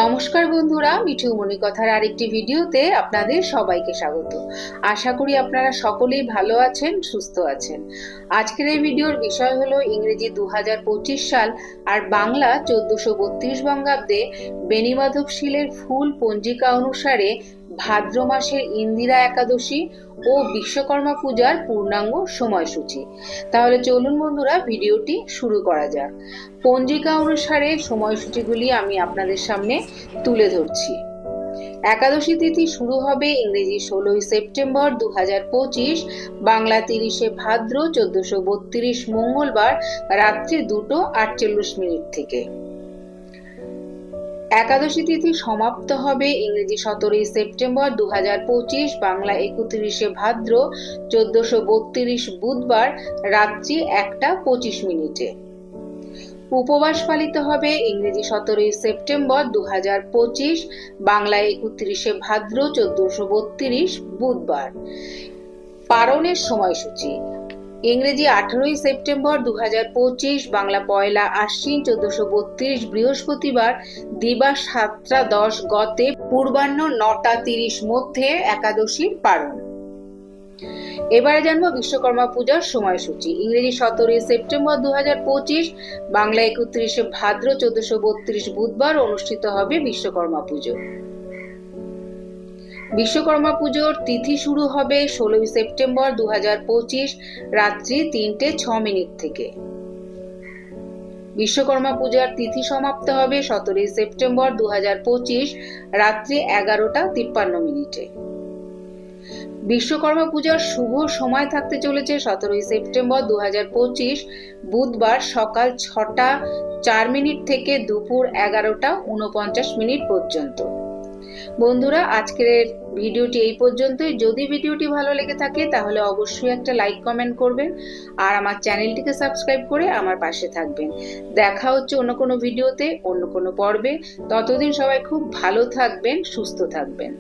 নমস্কার বন্ধুরা, মিঠু মণিকথার আরেকটি ভিডিওতে আপনাদের সবাইকে স্বাগত। আশা করি আপনারা সকলেই ভালো আছেন, সুস্থ আছেন। আজকের এই ভিডিওর বিষয় হলো ইংরেজি 2025 সাল আর বাংলা 1432 বঙ্গাব্দে বেনিমাধব শীলের ফুল পঞ্জিকা অনুসারে ভাদ্র মাসের ইন্দিরা একাদশী ও বিশ্বকর্মা পূজার পূর্ণাঙ্গ সময়সূচি। তাহলে চলুন বন্ধুরা, ভিডিওটি শুরু করা যাক। পঞ্জিকা অনুসারে সময়সূচিগুলি আমি আপনাদের সামনে তুলে ধরছি। একাদশী তিথি শুরু হবে ইংরেজি 16 সেপ্টেম্বর 2025, বাংলা 30 ভাদ্র 1432 মঙ্গলবার রাত্রি 2:48 থেকে। একাদশী তিথি সমাপ্ত হবে ইংরেজি 17 সেপ্টেম্বর 2025, বাংলা 31 ভাদ্র 1432 বুধবার রাত্রি 1:25। উপবাস পালিত হবে ইংরেজি 17 সেপ্টেম্বর 2025, বাংলা 31 ভাদ্র 1432 বুধবার। পারণের সময়সূচি ইংরেজি 18 সেপ্টেম্বর 2025, বাংলা 1 আশ্বিন 1432 বৃহস্পতিবার দিবা 7:10 গতে পূর্বাহ্ন 9:30 মধ্যে একাদশীর পারণ। এবারে জানবো বিশ্বকর্মা পূজার সময়সূচি। ইংরেজি 17 সেপ্টেম্বর 2025, বাংলা 31 ভাদ্র 1432 বুধবার অনুষ্ঠিত হবে বিশ্বকর্মা পুজো। বিশ্বকর্মা পুজোর তিথি শুরু হবে 16 সেপ্টেম্বর 2025 রাত্রি 3:06 থেকে। বিশ্বকর্মা পূজার তিথি সমাপ্ত হবে 17 সেপ্টেম্বর 2025 রাত্রি 11:53। বিশ্বকর্মা পূজার শুভ সময় থাকতে চলেছে 17 সেপ্টেম্বর 2025 বুধবার সকাল 6:04 থেকে দুপুর 11:49 পর্যন্ত। বন্ধুরা, আজকের ভিডিওটি এই পর্যন্তই। যদি ভিডিওটি ভালো লেগে থাকে তাহলে অবশ্যই একটা লাইক কমেন্ট করবেন আর আমার চ্যানেলটিকে সাবস্ক্রাইব করে আমার পাশে থাকবেন। দেখা হচ্ছে অন্য কোনো ভিডিওতে, অন্য কোনো পর্বে। ততদিন সবাই খুব ভালো থাকবেন, সুস্থ থাকবেন।